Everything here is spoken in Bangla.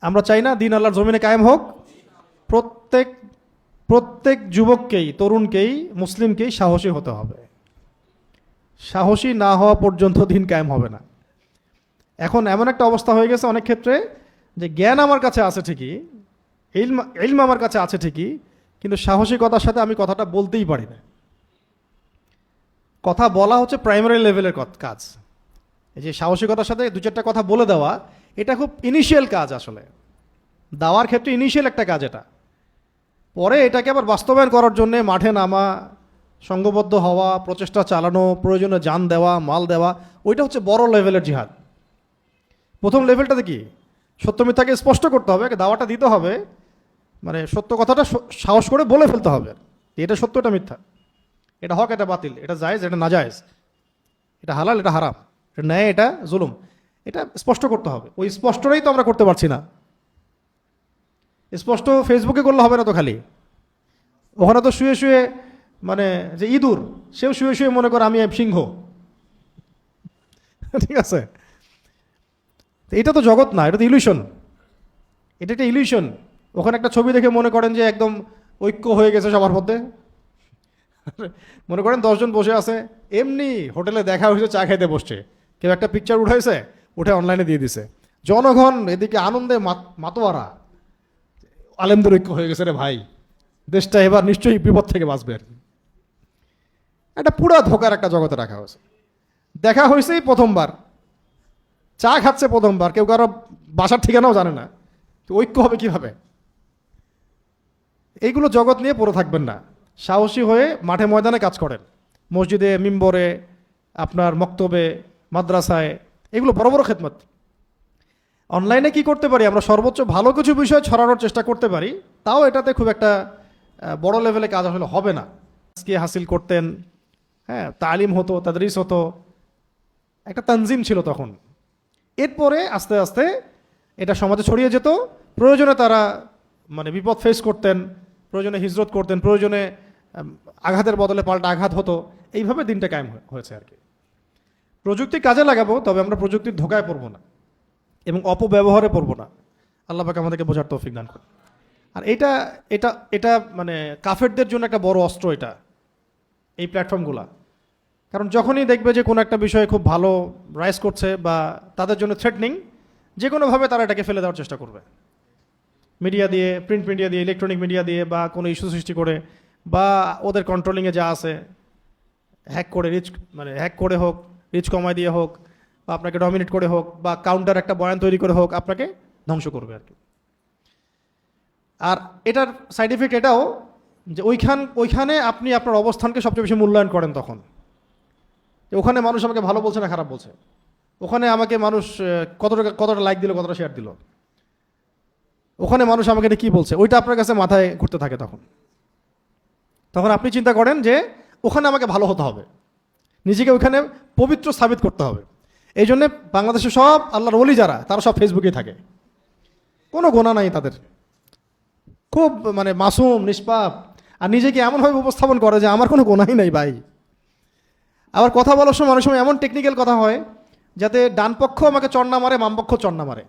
আমরা চাই না দিন আল্লাহর জমিনে কায়েম হোক। প্রত্যেক প্রত্যেক যুবককেই, তরুণকেই, মুসলিমকেই সাহসী হতে হবে। সাহসী না হওয়া পর্যন্ত দিন কায়েম হবে না। এখন এমন একটা অবস্থা হয়ে গেছে অনেক ক্ষেত্রে যে জ্ঞান আমার কাছে আছে ঠিকই, ইলম আমার কাছে আছে ঠিকই, কিন্তু সাহসিকতার সাথে আমি কথাটা বলতেই পারি না। কথা বলা হচ্ছে প্রাইমারি লেভেলের কাজ। এই যে সাহসিকতার সাথে দু চারটা কথা বলে দেওয়া, এটা খুব ইনিশিয়াল কাজ। আসলে দাওয়ার ক্ষেত্রে ইনিশিয়াল একটা কাজ এটা। পরে এটাকে আবার বাস্তবায়ন করার জন্য মাঠে নামা, সংঘবদ্ধ হওয়া, প্রচেষ্টা চালানো, প্রয়োজনে জান দেওয়া, মাল দেওয়া, ওইটা হচ্ছে বড় লেভেলের জিহাদ। প্রথম লেভেলটাতে কি, সত্য মিথ্যাকে স্পষ্ট করতে হবে, দাওয়াটা দিতে হবে, মানে সত্য কথাটা সাহস করে বলে ফেলতে হবে, এটা সত্য, এটা মিথ্যা, এটা হক, এটা বাতিল, এটা জায়েজ, এটা নাজায়েজ, এটা হালাল, এটা হারাম, এটা ন্যায়, এটা জুলুম, এটা স্পষ্ট করতে হবে। ওই স্পষ্টটাই তো আমরা করতে পারছি না। স্পষ্ট ফেসবুকে করলে হবে না তো, খালি ওখানে তো শুয়ে শুয়ে, মানে যে ইঁদুর, সেও শুয়ে শুয়ে মনে করে আমি সিংহ। ঠিক আছে, এটা তো জগৎ না, এটা তো ইলিউশন, এটা একটা ইলিউশন। ওখানে একটা ছবি দেখে মনে করেন যে একদম ঐক্য হয়ে গেছে সবার মধ্যে। মনে করেন 10 জন বসে আছে, এমনি হোটেলে দেখা হয়েছে, চা খাইতে বসছে, কেউ একটা পিকচার উঠাইছে, উঠে অনলাইনে দিয়ে দিছে, জনগণ এদিকে আনন্দে মাতোয়ারা, আলেমদের ঐক্য হয়ে গেছে রে ভাই, দেশটা এবার নিশ্চয়ই বিপদ থেকে বাঁচবে। একটা পুরা ধোকার একটা জগতে রাখা হয়েছে। দেখা হয়েছেই প্রথমবার, চা খাচ্ছে প্রথমবার, কেউ কারো বাসার ঠিকানাও জানে না, তো ঐক্য হবে কিভাবে? এইগুলো জগৎ নিয়ে পড়ে থাকবেন না। সাহসী হয়ে মাঠে ময়দানে কাজ করেন, মসজিদে, মিম্বরে, আপনার মক্তবে, মাদ্রাসায়, এগুলো বড় বড় খেদমত। অনলাইনে কি করতে পারি আমরা, সর্বোচ্চ ভালো কিছু বিষয় ছড়ানোর চেষ্টা করতে পারি, তাও এটাতে খুব একটা বড় লেভেলে কাজ আসলে হবে না। আজকে হাসিল করতেন, হ্যাঁ, তালিম হতো, তাদরিস হতো, একটা তানজিম ছিল তখন। এরপরে আস্তে আস্তে এটা সমাজে ছড়িয়ে যেত, প্রয়োজনে তারা মানে বিপদ ফেস করতেন, প্রয়োজনে হিজরত করতেন, প্রয়োজনে আঘাতের বদলে পাল্টা আঘাত হতো। এইভাবে দিনটা কায়েম হয়েছে আর কি। প্রযুক্তি কাজে লাগাবো, তবে আমরা প্রযুক্তির ধোকায় পড়বো না এবং অপব্যবহারে পড়বো না। আল্লাহ পাক আমাদেরকে বোঝার তৌফিক দান করুন। আর এটা এটা এটা মানে কাফেরদের জন্য একটা বড় অস্ত্র এটা, এই প্ল্যাটফর্মগুলা। কারণ যখনই দেখবে যে কোনো একটা বিষয়ে খুব ভালো রাইজ করছে বা তাদের জন্য থ্রেটনিং, যে কোনোভাবে তারা এটাকে ফেলে দেওয়ার চেষ্টা করবে, মিডিয়া দিয়ে, প্রিন্ট মিডিয়া দিয়ে, ইলেকট্রনিক মিডিয়া দিয়ে, বা কোনো ইস্যু সৃষ্টি করে, বা ওদের কন্ট্রোলিংয়ে যা আছে হ্যাক করে, হ্যাক করে হোক, রিচ কমায় দিয়ে হোক, বা আপনাকে ডমিনেট করে হোক, বা কাউন্টার একটা বয়ান তৈরি করে হোক, আপনাকে ধ্বংস করবে আর কি। আর এটার সাইড এফেক্ট এটাও যে ওইখানে আপনি আপনার অবস্থানকে সবচেয়ে বেশি মূল্যায়ন করেন তখন, যে ওখানে মানুষ আমাকে ভালো বলছে না খারাপ বলছে, ওখানে আমাকে মানুষ কতটা লাইক দিল, কতটা শেয়ার দিল, ওখানে মানুষ আমাকে কি বলছে, ওইটা আপনার কাছে মাথায় ঘুরতে থাকে। তখন আপনি চিন্তা করেন যে ওখানে আমাকে ভালো হতে হবে, নিজেকে ওখানে পবিত্র সাবিত করতে হবে। এই জন্যে বাংলাদেশে সব আল্লাহর ওলি যারা, তারা সব ফেসবুকেই থাকে, কোনো গোনা নাই তাদের, খুব মানে মাসুম, নিষ্পাপ, আর নিজেকে এমনভাবে উপস্থাপন করে যে আমার কোনো গোনাই নাই ভাই। আবার কথা বলার সময় অনেক সময় এমন টেকনিক্যাল কথা হয় যাতে ডান পক্ষ আমাকে চড় না মারে, বাম পক্ষ চড় না মারে।